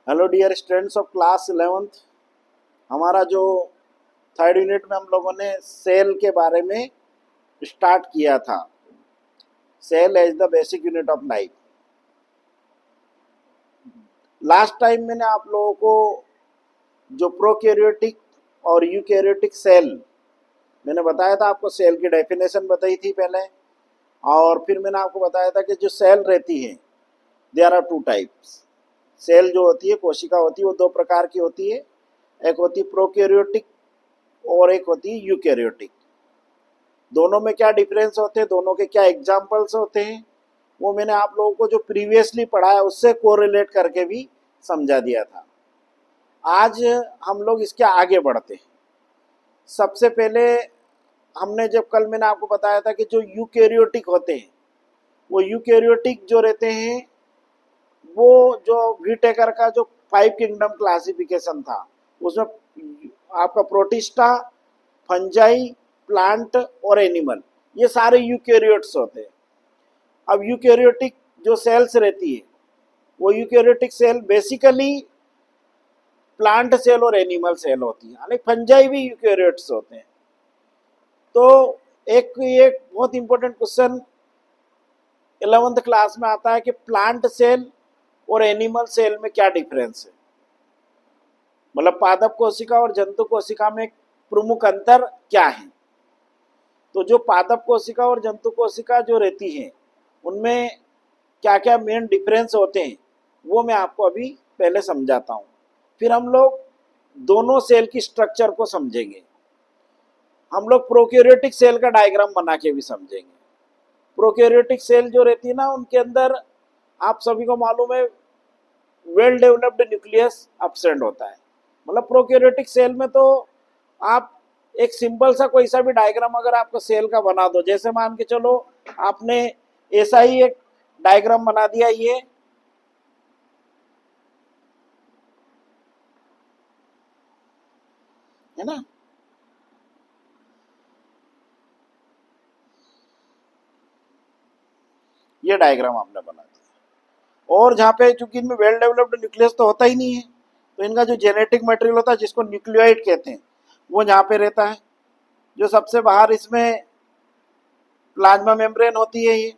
Hello dear students of class 11th। हमारा जो third unit में हम लोगों ने सेल के बारे में स्टार्ट किया था। Cell as the basic unit of life. Last time मैंने आप लोगों को जो प्रोकैरियोटिक और यूकैरियोटिक सेल मैंने बताया था, आपको सेल की डेफिनेशन बताई थी पहले, और फिर मैंने आपको बताया था कि जो सेल रहती है there are two types. Cell जो होती है, कोशिका होती है, वो दो प्रकार की होती है। एक होती है प्रोकैरियोटिक और एक होती है यूकैरियोटिक। दोनों में क्या डिफरेंस होते हैं, दोनों के क्या एग्जाम्पल्स होते हैं, वो मैंने आप लोगों को जो प्रीवियसली पढ़ा है उससे कोरिलेट करके भी समझा दिया था। आज हम लोग इसके आगे बढ़ते हैं। सबसे पहले हमने जब कल मैंने आपको बताया था कि जो यूकैरियोटिक होते हैं, वो यूकैरियोटिक जो रहते हैं, वो जो व्हीटेकर का जो 5 किंगडम क्लासिफिकेशन था, उसमें आपका प्रोटिस्टा, फंजाई, प्लांट और एनिमल, ये सारे यूकैरियोट्स होते हैं। अब यूकैरियोटिक जो सेल्स रहती है, वो eukaryotic cell basically plant cell और एनिमल सेल होती है, यानी फंजाई भी यूकैरियोट्स होते हैं। तो एक ये बहुत इंपॉर्टेंट क्वेश्चन 11th क्लास में आता है कि प्लांट सेल और एनिमल सेल में क्या डिफरेंस है, मतलब पादप कोशिका और जंतु कोशिका में प्रमुख अंतर क्या है। तो जो पादप कोशिका और जंतु कोशिका जो रहती है, उनमें क्या क्या मेन डिफरेंस होते हैं, वो मैं आपको अभी पहले समझाता हूँ। फिर हम लोग दोनों सेल की स्ट्रक्चर को समझेंगे। हम लोग प्रोकैरियोटिक सेल का डायग्राम बना के भी समझेंगे। प्रोकैरियोटिक सेल जो रहती है ना, उनके अंदर आप सभी को मालूम है वेल डेवलप्ड न्यूक्लियस एब्सेंट होता है। मतलब प्रोकैरियोटिक सेल में तो आप एक सिंपल सा कोई सा भी डायग्राम अगर आपको सेल का बना दो, जैसे मान के चलो आपने ऐसा ही एक डायग्राम बना दिया, ये है ना, ये डायग्राम आपने बना दिया। और जहाँ पे चूंकि इनमें वेल डेवलप्ड न्यूक्लियस तो होता ही नहीं है, तो इनका जो जेनेटिक मटेरियल होता है, जिसको न्यूक्लियोइड कहते हैं, वो यहाँ पे रहता है। जो सबसे बाहर इसमें प्लाज्मा मेम्ब्रेन होती है ये।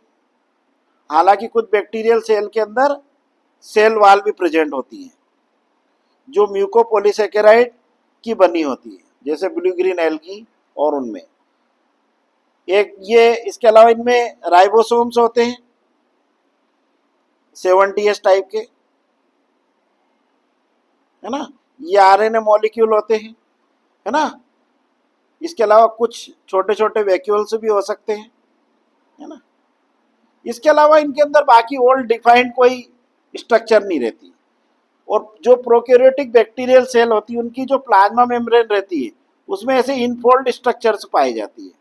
हालांकि कुछ बैक्टीरियल सेल के अंदर सेल वाल भी प्रेजेंट होती है, जो म्यूकोपॉलीसेकेराइड की बनी होती है, जैसे ब्लू ग्रीन एल्गी। और उनमें एक ये, इसके अलावा इनमें राइबोसोम्स होते हैं 70s टाइप के, है ना। ये आरएनए मॉलिक्यूल होते हैं, है ना। इसके अलावा कुछ छोटे छोटे वैक्यूल्स भी हो सकते हैं, है ना। इसके अलावा इनके अंदर बाकी ओल्ड डिफाइंड कोई स्ट्रक्चर नहीं रहती। और जो प्रोकैरियोटिक बैक्टीरियल सेल होती है, उनकी जो प्लाज्मा मेम्ब्रेन रहती है, उसमें ऐसे इनफोल्ड स्ट्रक्चर्स पाई जाती है।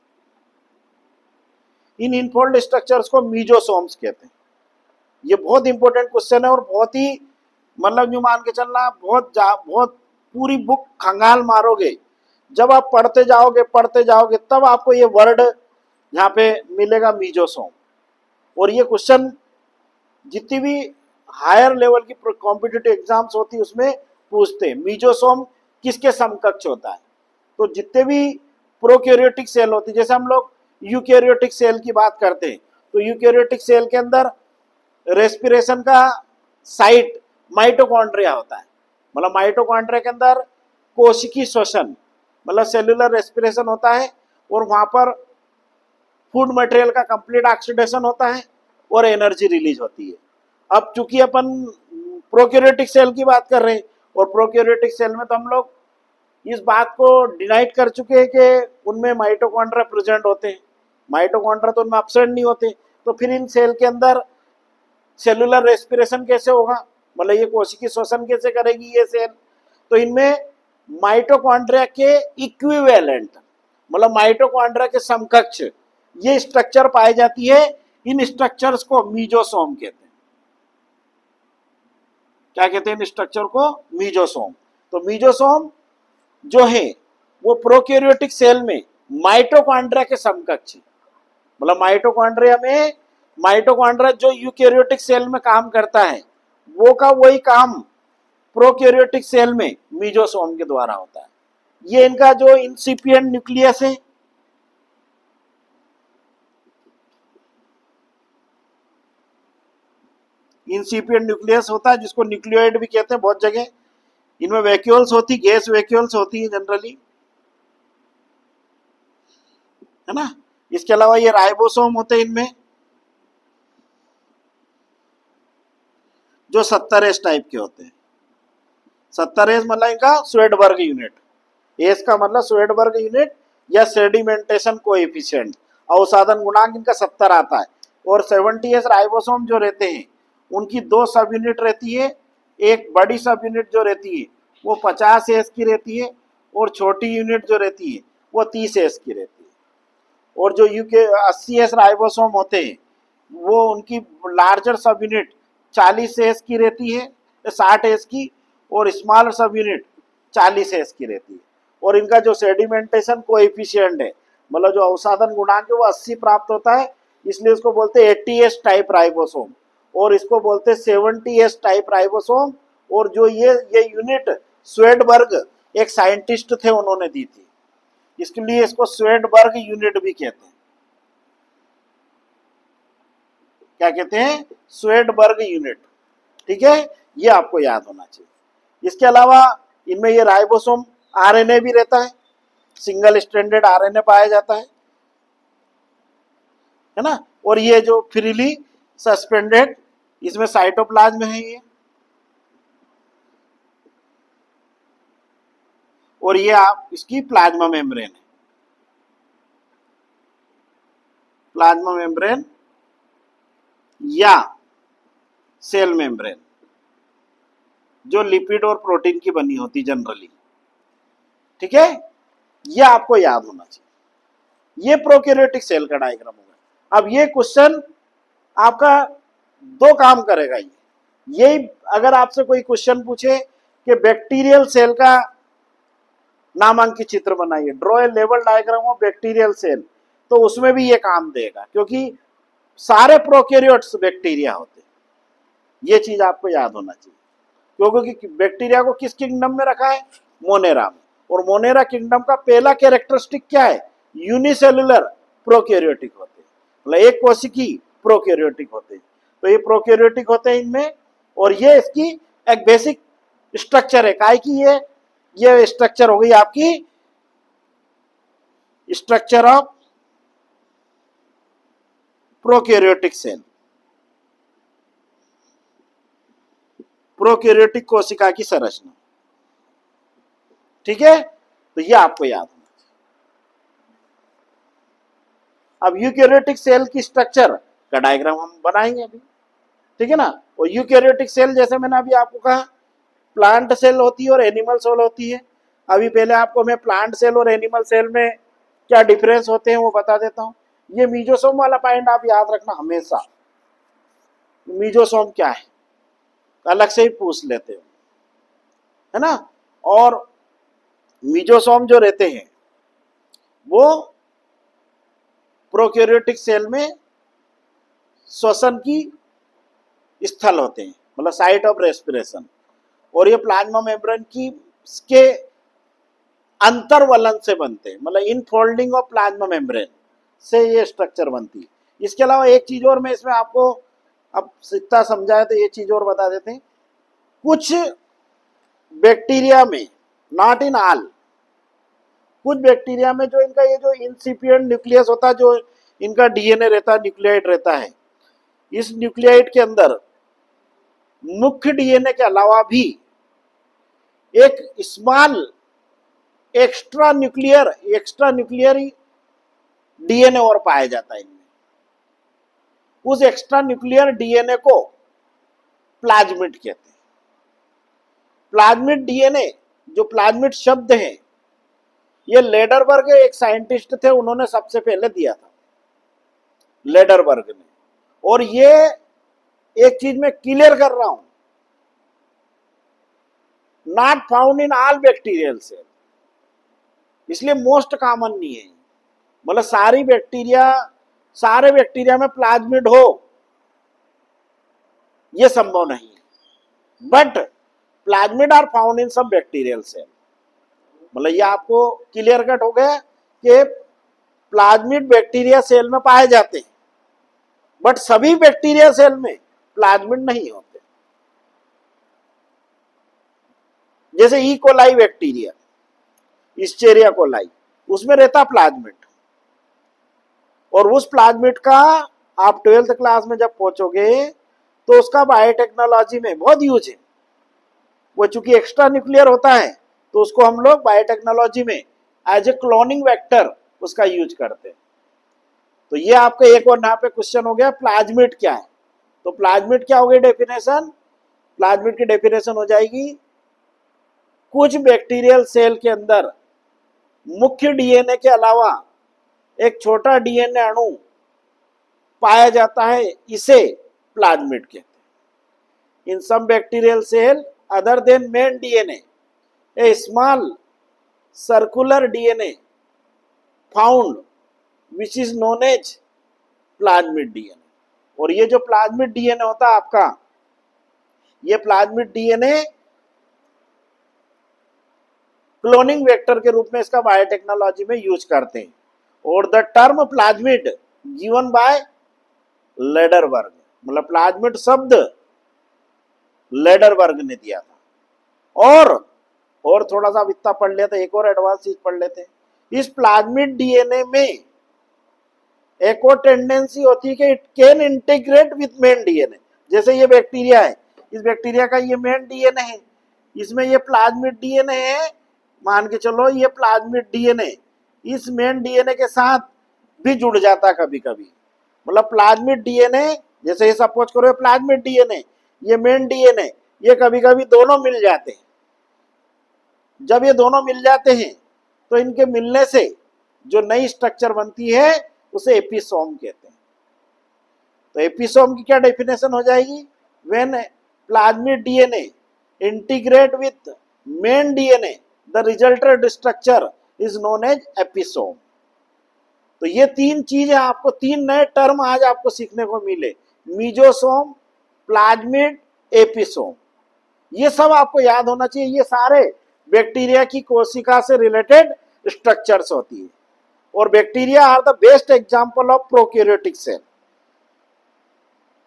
इन इनफोल्ड स्ट्रक्चर्स को मीजोसोम्स कहते हैं। ये बहुत इंपॉर्टेंट क्वेश्चन है, और बहुत ही मतलब जो मान के चलना, बहुत पूरी बुक खंगाल मारोगे, जब आप पढ़ते जाओगे तब आपको ये वर्ड यहाँ पे मिलेगा, मीजोसोम। और ये क्वेश्चन जितनी भी हायर लेवल की कॉम्पिटिटिव एग्जाम्स होती है उसमें पूछते हैं, मीजोसोम किसके समकक्ष होता है। तो जितने भी प्रोकैरियोटिक सेल होती है, जैसे हम लोग यूकैरियोटिक सेल की बात करते हैं, तो यूकैरियोटिक सेल के अंदर रेस्पिरेशन का साइट माइटोकॉन्ड्रिया होता है। मतलब माइटोकॉन्ड्रिया के अंदर कोशिकी श्वसन, मतलब सेलुलर रेस्पिरेशन होता है, और वहां पर फूड मटेरियल का कंप्लीट ऑक्सीडेशन होता है और एनर्जी रिलीज होती है। अब चूंकि अपन प्रोकैरियोटिक सेल की बात कर रहे हैं, और प्रोकैरियोटिक सेल में तो हम लोग इस बात को डिनाइट कर चुके हैं कि उनमें माइटोकॉन्ड्रिया प्रेजेंट होते हैं। माइटोकॉन्ड्रिया तो उनमें एब्सेंट नहीं होते। तो फिर इन सेल के अंदर सेलुलर रेस्पिरेशन कैसे होगा, मतलब ये कोशिकीय श्वसन कैसे करेगी ये सेल। तो इनमें माइटोकॉन्ड्रिया के इक्विवेलेंट, मतलब माइटोकॉन्ड्रिया के समकक्ष ये स्ट्रक्चर पाई जाती है। इन स्ट्रक्चर्स को मीजोसोम कहते हैं। क्या कहते हैं इन स्ट्रक्चर को? मीजोसोम। तो मीजोसोम जो है वो प्रोकैरियोटिक सेल में माइटोकॉन्ड्रिया के समकक्ष है। मतलब माइटोकॉन्ड्रिया जो यूकैरियोटिक सेल में काम करता है, वो का वही काम प्रोकैरियोटिक सेल में मीजोसोम के द्वारा होता है। ये इनका जो इंसिपिएंट न्यूक्लियस है, इंसिपिएंट न्यूक्लियस होता है, जिसको न्यूक्लियोइड भी कहते हैं बहुत जगह। इनमें वैक्यूल्स होती, गैस वैक्यूल्स होती है जनरली, है ना। इसके अलावा ये राइबोसोम होते हैं इनमें, जो 70S टाइप के होते हैं। 70S मतलब इनका स्वेडबर्ग यूनिट, एस का मतलब स्वेडबर्ग यूनिट या सेडिमेंटेशन कोएफिशिएंट, अवसादन गुणांक इनका 70 आता है। और 70S राइबोसोम जो रहते हैं उनकी 2 सब यूनिट रहती है। एक बड़ी सब यूनिट जो रहती है वो 50S की रहती है, और छोटी यूनिट जो रहती है वो 30S की रहती है। और जो यूके 80S राइबोसोम होते हैं वो उनकी लार्जर सब यूनिट 40S की रहती है, 60S की, और स्मॉलर सब यूनिट 40S की रहती है। और इनका जो सेडिमेंटेशन कोएफिशिएंट है, मतलब जो अवसादन गुणांक है, वो 80 प्राप्त होता है। इसलिए इसको बोलते हैं 80S टाइप राइबोसोम, और इसको बोलते हैं 70S टाइप राइबोसोम। और जो ये यूनिट स्वेडबर्ग एक साइंटिस्ट थे, उन्होंने दी थी, इसके लिए इसको स्वेडबर्ग यूनिट भी कहते हैं। क्या कहते हैं? Svedberg unit. ठीक है, ये आपको याद होना चाहिए। इसके अलावा इनमें ये राइबोसोम आरएनए भी रहता है, सिंगल स्ट्रैंडेड आरएनए पाया जाता है ना। और ये जो फ्रीली सस्पेंडेड, इसमें साइटोप्लाज्म है ये, और ये आप इसकी प्लाज्मा मेम्ब्रेन है, प्लाज्मा मेम्ब्रेन या सेल मेम्ब्रेन, जो लिपिड और प्रोटीन की बनी होती जनरली। ठीक है, ये आपको याद होना चाहिए। ये प्रोकैरियोटिक सेल का डायग्राम होगा। अब ये क्वेश्चन आपका 2 काम करेगा। ये अगर आपसे कोई क्वेश्चन पूछे कि बैक्टीरियल सेल का नामांकित चित्र बनाइए, ड्रॉ ए लेवल डायग्राम ऑफ बैक्टीरियल सेल, तो उसमें भी ये काम देगा, क्योंकि सारे प्रोकैरियोट्स बैक्टीरिया होते हैं। ये चीज आपको याद होना चाहिए, क्योंकि बैक्टीरिया को किस किंगडम में रखा है? मोनेरा में। और मोनेरा किंगडम का पहला कैरेक्टरिस्टिक क्या है? यूनिसेलुलर प्रोकैरियोटिक होते हैं, मतलब एक कोशिकी प्रोकैरियोटिक होते हैं। तो ये प्रोकैरियोटिक होते हैं इनमें, और ये इसकी एक बेसिक स्ट्रक्चर है। काय की ये स्ट्रक्चर हो गई आपकी structure of prokaryotic cell, prokaryotic कोशिका की संरचना। ठीक है, तो ये आपको याद होना चाहिए। अब यूकैरियोटिक सेल की स्ट्रक्चर का डायग्राम हम बनाएंगे अभी, ठीक है ना। और यूकैरियोटिक सेल जैसे मैंने अभी आपको कहा, प्लांट सेल होती है और एनिमल सेल होती है। अभी पहले आपको मैं प्लांट सेल और एनिमल सेल में क्या डिफरेंस होते हैं वो बता देता हूं। ये मीजोसोम वाला पॉइंट आप याद रखना हमेशा, मीजोसोम क्या है अलग से ही पूछ लेते हो, है ना। और मीजोसोम जो रहते हैं वो प्रोकैरियोटिक सेल में श्वसन की स्थल होते हैं, मतलब साइट ऑफ रेस्पिरेशन। और ये प्लाज्मा मेम्ब्रेन की के अंतर्वलन से बनते हैं, मतलब इनफोल्डिंग ऑफ प्लाज्मा मेम्ब्रेन से ये स्ट्रक्चर बनती है। इसके अलावा एक चीज और मैं इसमें आपको अब इतना समझाया तो ये चीज और बता देते हैं। कुछ बैक्टीरिया में, नॉट इन ऑल, कुछ बैक्टीरिया में जो इनका ये जो इंसिपिएंट न्यूक्लियस होता है, जो इनका डीएनए रहता है, न्यूक्लियोइड रहता है, इस न्यूक्लियोइड के अंदर मुख्य डीएनए के अलावा भी एक स्मॉल एक्स्ट्रा न्यूक्लियर डीएनए और पाया जाता है इनमें। उस एक्स्ट्रा न्यूक्लियर डीएनए को प्लाज्मिड कहते हैं। प्लाज्मिड डीएनए, जो प्लाज्मिड शब्द है, ये लेडरबर्ग एक साइंटिस्ट थे, उन्होंने सबसे पहले दिया था, लेडरबर्ग ने। और ये एक चीज मैं क्लियर कर रहा हूं, not found in all bacterial cell, इसलिए मोस्ट कॉमन नहीं है। मतलब सारे बैक्टीरिया में प्लाज्मिड हो, यह संभव नहीं है। But plasmid are found in some bacterial cell. मतलब ये आपको क्लियर कट हो गया कि प्लाज्मिड बैक्टीरिया सेल में पाए जाते हैं, बट सभी बैक्टीरिया सेल में प्लाज्मिड नहीं होते। जैसे ई कोलाई बैक्टीरिया, इस्चेरिया कोलाई, उसमें रहता प्लाज्मिड, और उस प्लाज्मिड का आप 12th क्लास में जब पहुंचोगे तो उसका बायोटेक्नोलॉजी में बहुत यूज है। वो चूंकि एक्स्ट्रा न्यूक्लियर होता है तो उसको हम लोग बायोटेक्नोलॉजी में एज ए क्लोनिंग वेक्टर उसका यूज करते हैं। तो ये आपका एक और यहाँ पे क्वेश्चन हो गया, प्लाज्मिड क्या है। तो प्लाज्मिड क्या हो गई डेफिनेशन? प्लाज्मिड की डेफिनेशन हो जाएगी, कुछ बैक्टीरियल सेल के अंदर मुख्य डीएनए के अलावा एक छोटा डीएनए अणु पाया जाता है, इसे प्लाज्मिड कहते हैं। In some bacterial cell other than main DNA a small circular DNA found which is known as plasmid DNA. और ये जो प्लाज्मिड डीएनए होता है आपका, ये प्लाज्मिड डीएनए क्लोनिंग वेक्टर के रूप में इसका बायोटेक्नोलॉजी में यूज करते हैं। और the term plasmid given by Lederberg, मतलब प्लाज्मिड शब्द लेडरबर्ग ने दिया था। और थोड़ा सा इतना पढ़ लेते, एक और एडवांस चीज पढ़ लेते। इस प्लाज्मिड डीएनए में एक और टेंडेंसी होती है कि it can integrate with main DNA. जैसे ये बैक्टीरिया है, इस बैक्टीरिया का ये मेन डीएनए है, इसमें ये प्लाज्मिड डीएनए है, मान के चलो ये प्लाज्मिड डीएनए इस मेन डीएनए के साथ भी जुड़ जाता है कभी कभी। मतलब प्लाज्मिड डीएनए, जैसे ये सपोज करो प्लाज्मिड डीएनए, ये मेन डीएनए, ये कभी कभी दोनों मिल जाते हैं। जब ये दोनों मिल जाते हैं तो इनके मिलने से जो नई स्ट्रक्चर बनती है उसे एपिसोम कहते हैं। तो एपिसोम की क्या डेफिनेशन हो जाएगी? When plasmid DNA integrate with main DNA the resulted structure is known as episome. तो ये तीन चीजें आपको, तीन नए टर्म आज आपको सीखने को मिले, मीजोसोम, प्लाज्मिड, एपिसोम। ये सब आपको याद होना चाहिए। ये सारे बैक्टीरिया की कोशिका से रिलेटेड स्ट्रक्चर्स होती है। और bacteria are the best example of prokaryotic cell.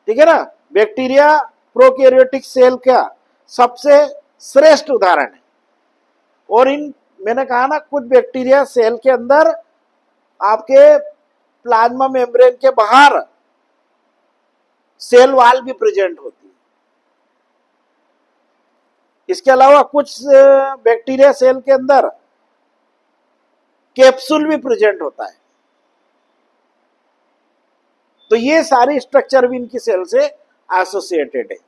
ठीक है ना? बैक्टीरिया प्रोकैरियोटिक सेल का सबसे श्रेष्ठ उदाहरण है। और इन, मैंने कहा ना, कुछ बैक्टीरिया सेल के अंदर आपके प्लाज्मा मेम्ब्रेन के बाहर सेल वॉल भी प्रेजेंट होती है। इसके अलावा कुछ बैक्टीरिया सेल के अंदर कैप्सूल भी प्रेजेंट होता है। तो ये सारी स्ट्रक्चर भी इनकी सेल से एसोसिएटेड है।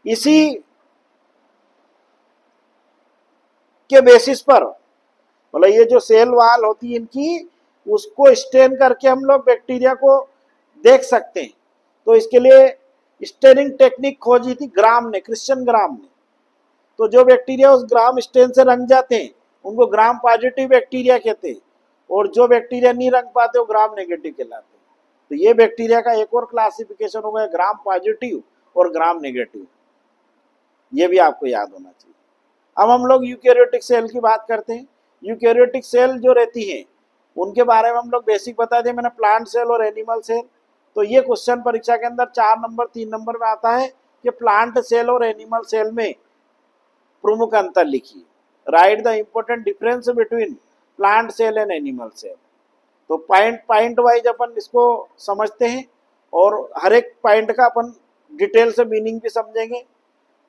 इसी के बेसिस पर, मतलब ये जो सेल वॉल होती है इनकी, उसको स्टेन करके हम लोग बैक्टीरिया को देख सकते हैं। तो इसके लिए स्टेनिंग टेक्निक खोजी थी ग्राम ने, क्रिश्चियन ग्राम ने। तो जो बैक्टीरिया उस ग्राम स्टेन से रंग जाते हैं उनको ग्राम पॉजिटिव बैक्टीरिया कहते हैं, और जो बैक्टीरिया नहीं रंग पाते वो ग्राम नेगेटिव कहलाते हैं। तो ये बैक्टीरिया का एक और क्लासिफिकेशन हो गया, ग्राम पॉजिटिव और ग्राम नेगेटिव। ये भी आपको याद होना चाहिए। अब हम लोग यूकैरियोटिक सेल की बात करते हैं। यूकैरियोटिक सेल जो रहती है उनके बारे में हम लोग बेसिक बता दें। मैंने प्लांट सेल और एनिमल सेल। तो ये क्वेश्चन परीक्षा के अंदर 4 नंबर 3 नंबर में आता है कि प्लांट सेल और एनिमल सेल में प्रमुख अंतर लिखिए। Write the important difference between plant cell and animal cell. तो पॉइंट वाइज अपन इसको समझते हैं और हर एक पॉइंट का अपन डिटेल से मीनिंग भी समझेंगे।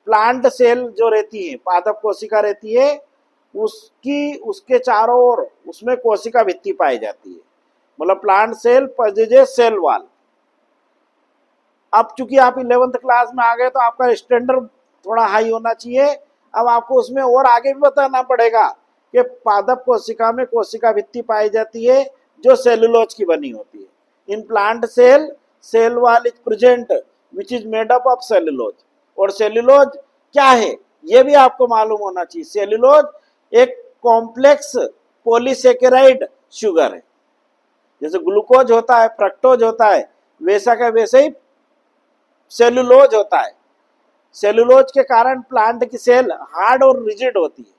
प्लांट सेल जो रहती है, पादप कोशिका रहती है, उसके चारों ओर उसमें कोशिका भित्ति पाई जाती है। मतलब प्लांट सेल पजेजेस सेल वॉल। अब चूंकि आप 11th क्लास में आ गए तो आपका स्टैंडर्ड थोड़ा हाई होना चाहिए। अब आपको उसमें और आगे भी बताना पड़ेगा कि पादप कोशिका में कोशिका भित्ति पाई जाती है जो सेलुलोज की बनी होती है। In plant cell, cell wall is present which is made up of cellulose. और सेलुलोज क्या है ये भी आपको मालूम होना चाहिए। सेलुलोज एक कॉम्प्लेक्स पॉलीसेकेराइड शुगर है। जैसे ग्लूकोज होता है, फ्रक्टोज होता है, वैसा का वैसे ही सेलुलोज होता है। सेलुलोज के कारण प्लांट की सेल हार्ड और रिजिड होती है।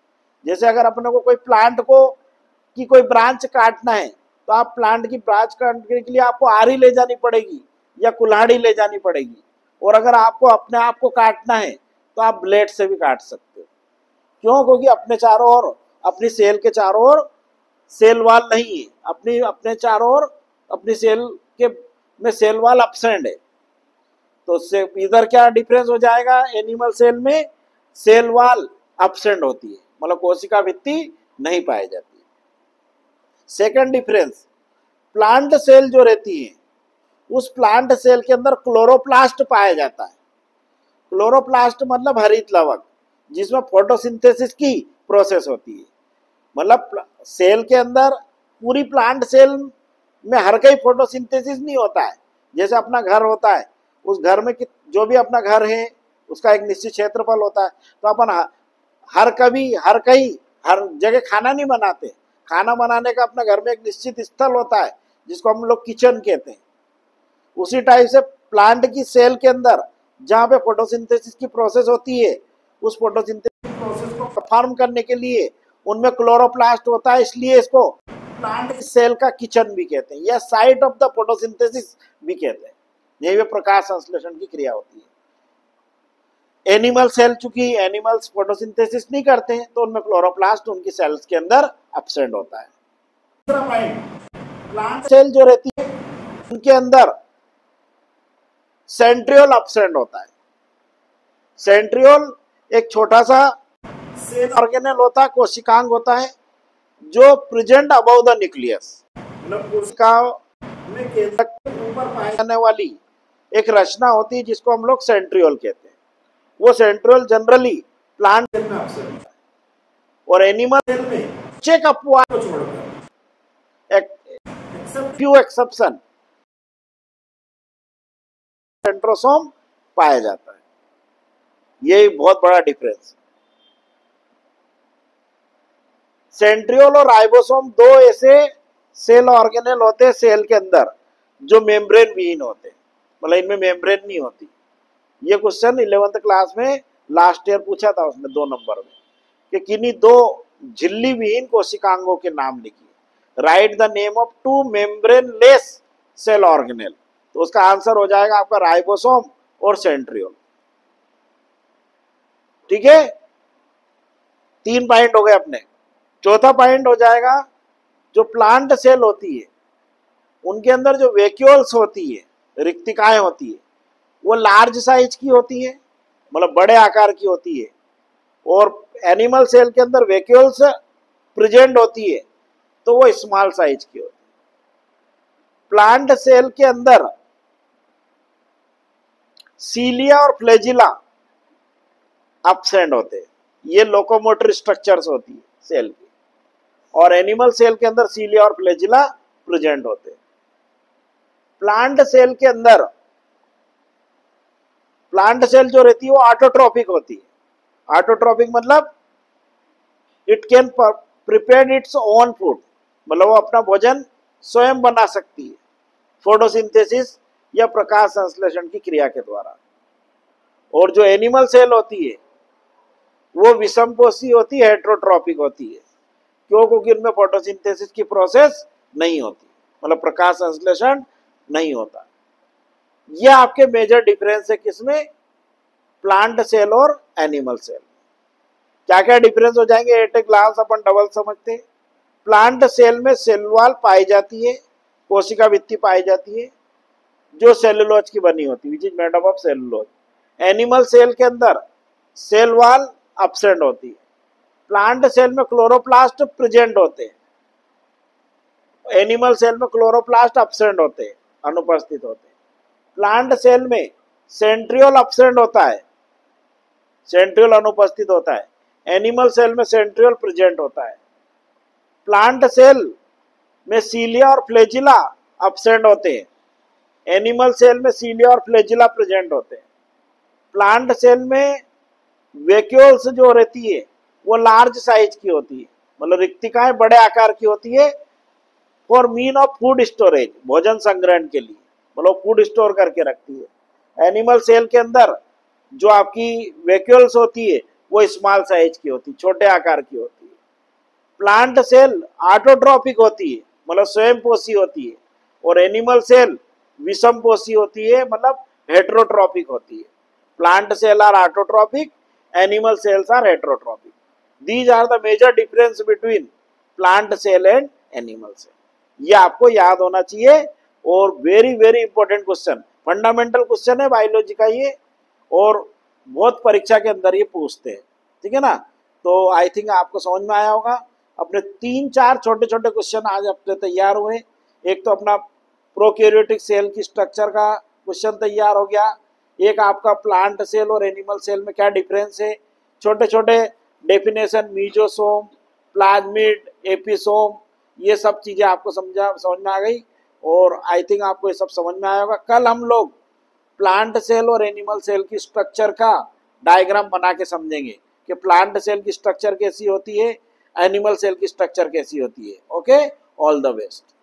जैसे अगर अपने को कोई प्लांट को की कोई ब्रांच काटना है तो आप प्लांट की ब्रांच काटने के लिए आपको आरी ले जानी पड़ेगी या कुल्हाड़ी ले जानी पड़ेगी, और अगर आपको अपने आप को काटना है तो आप ब्लेड से भी काट सकते हो। क्यों? क्योंकि अपने चारों ओर, अपनी सेल के चारों ओर सेल वाल नहीं है, अपने चारों ओर अपनी सेल के में सेल वाल अपसेंड है। तो उससे इधर क्या डिफरेंस हो जाएगा, एनिमल सेल में सेल वाल अपसेंड होती है, मतलब कोशिका भित्ति नहीं पाई जाती। सेकंड डिफरेंस, प्लांट सेल जो रहती है उस प्लांट सेल के अंदर क्लोरोप्लास्ट पाया जाता है। क्लोरोप्लास्ट मतलब हरित लवक, जिसमें फोटोसिंथेसिस की प्रोसेस होती है। मतलब सेल के अंदर, पूरी प्लांट सेल में हर कहीं फोटोसिंथेसिस नहीं होता है। जैसे अपना घर होता है, उस घर में जो भी अपना घर है उसका एक निश्चित क्षेत्रफल होता है, तो अपन हर कहीं हर जगह खाना नहीं बनाते। खाना बनाने का अपना घर में एक निश्चित स्थल होता है जिसको हम लोग किचन कहते हैं। उसी टाइप से प्लांट की सेल के अंदर जहाँ पे फोटोसिंथेसिस की प्रोसेस होती है, उस फोटोसिंथेसिस प्रोसेस को परफॉर्म करने के लिए उनमें क्लोरोप्लास्ट होता है, इसलिए इसको प्लांट की सेल का किचन भी कहते हैं या साइट ऑफ द फोटोसिंथेसिस भी कहते हैं। यही में प्रकाश संश्लेषण की क्रिया होती है। एनिमल सेल, चूंकि एनिमल्स फोटोसिंथेसिस नहीं करते हैं तो उनमें क्लोरोप्लास्ट उनकी सेल्स के अंदर एब्सेंट होता है। दूसरा पॉइंट, प्लांट सेल जो रहती है उनके अंदर सेंट्रियोल एब्सेंट होता है। सेंट्रियोल एक छोटा सा सेल ऑर्गेनेल होता है, कोशिकांग होता है, जो प्रेजेंट अबव द न्यूक्लियस, मतलब कोशिका में केंद्रक के ऊपर पाई जाने वाली एक रचना होती है जिसको हम लोग सेंट्रियोल कहते हैं। वो सेंट्रियोल जनरली प्लांट सेल में एब्सेंट होता है, और एनिमल सेल में चेक अपवाद को छोड़कर, एक्सेप्ट फ्यू एक्सेप्शन, सेंट्रोसोम पाया जाता है। ये बहुत बड़ा डिफरेंस। सेंट्रियोल और राइबोसोम दो ऐसे सेल ऑर्गेनेल होते हैं सेल के अंदर जो मेम्ब्रेन विहीन होते हैं, मतलब इनमें मेम्ब्रेन नहीं होती। ये क्वेश्चन 11th क्लास में लास्ट ईयर पूछा था, उसमें 2 नंबर में, कि किन्हीं 2 झिल्ली विहीन कोशिकांगों के नाम लिखिए। Write the name of 2 membrane less cell organelle. तो उसका आंसर हो जाएगा आपका राइबोसोम और सेंट्रियोल। ठीक है, 3 पॉइंट हो गए अपने। चौथा पॉइंट हो जाएगा, जो प्लांट सेल होती है उनके अंदर जो वैक्यूल्स होती है, रिक्तिकाएं होती है, वो लार्ज साइज की होती है, मतलब बड़े आकार की होती है, और एनिमल सेल के अंदर वैक्यूल्स प्रेजेंट होती है तो वो स्मॉल साइज की होती है। प्लांट सेल के अंदर सीलिया और फ्लैजिला एब्सेंट होते हैं, ये लोकोमोटर स्ट्रक्चर्स होती है सेल की, और एनिमल सेल के अंदर सीलिया और फ्लैजिला प्रेजेंट होते हैं। प्लांट सेल के अंदर, प्लांट सेल जो रहती है वो ऑटोट्रोपिक होती है। ऑटोट्रोपिक मतलब it can prepare its own food, मतलब वो अपना भोजन स्वयं बना सकती है फोटोसिंथेसिस या प्रकाश संश्लेषण की क्रिया के द्वारा। और जो एनिमल सेल होती है वो विषमपोषी होती है, हेट्रोट्रोपिक होती है। क्यों? क्योंकि उनमें फोटोसिंथेसिस की प्रोसेस नहीं होती, मतलब प्रकाश संश्लेषण नहीं होता। ये आपके मेजर डिफरेंस है किसमें, प्लांट सेल और एनिमल सेल। क्या क्या डिफरेंस हो जाएंगे एट ए ग्लांस अपन डबल समझते हैं। प्लांट सेल में सेल वॉल पाई जाती है, कोशिका भित्ति पाई जाती है जो सेलुलोज की बनी होती है, which is made up of cellulose. Animal cell के अंदर सेल वॉल एब्सेंट होती है। प्लांट सेल में क्लोरोप्लास्ट प्रेजेंट होते हैं, एनिमल सेल में क्लोरोप्लास्ट एब्सेंट होते हैं, अनुपस्थित होते हैं। प्लांट सेल में सेंट्रियोल एब्सेंट होता है, सेंट्रियोल अनुपस्थित होता है। एनिमल सेल में सेंट्रियोल प्रेजेंट होता है। प्लांट सेल में सीलिया और फ्लैजिला एब्सेंट होते हैं, एनिमल सेल में सीलिया और फ्लैजिला प्रेजेंट होते हैं। प्लांट सेल में वैक्यूल्स जो रहती है वो लार्ज साइज की होती है, मतलब रिक्तिकाएं बड़े आकार की होती है, for mean of food storage, भोजन संग्रहण के लिए, मतलब फूड स्टोर करके रखती है। एनिमल सेल के अंदर जो आपकी वैक्यूल्स होती है वो स्मॉल साइज की होती है, छोटे आकार की होती है। प्लांट सेल ऑटोट्रॉपिक होती है, मतलब स्वयं पोषी होती है, और एनिमल सेल विषम पोषी होती है, मतलब हेट्रोट्रॉपिक होती है। Plant cell are autotrophic, animal cells are heterotrophic. These are the major difference between plant cell and animal cell. ये आपको याद होना चाहिए, और very very important question, fundamental question है बायोलॉजी का ये, और बहुत परीक्षा के अंदर ये पूछते हैं, ठीक है ना। तो आई थिंक आपको समझ में आया होगा। अपने 3-4 छोटे छोटे क्वेश्चन आज अपने तैयार हुए। एक तो अपना प्रोकैरियोटिक सेल की स्ट्रक्चर का क्वेश्चन तैयार हो गया, एक आपका प्लांट सेल और एनिमल सेल में क्या डिफरेंस है, छोटे छोटे डेफिनेशन, मीजोसोम, प्लाज्मिड, एपिसोम, ये सब चीज़ें आपको समझ में आ गई। और आई थिंक आपको ये सब समझ में आया होगा। कल हम लोग प्लांट सेल और एनिमल सेल की स्ट्रक्चर का डायग्राम बना के समझेंगे कि प्लांट सेल की स्ट्रक्चर कैसी होती है, एनिमल सेल की स्ट्रक्चर कैसी होती है। Okay, all the best.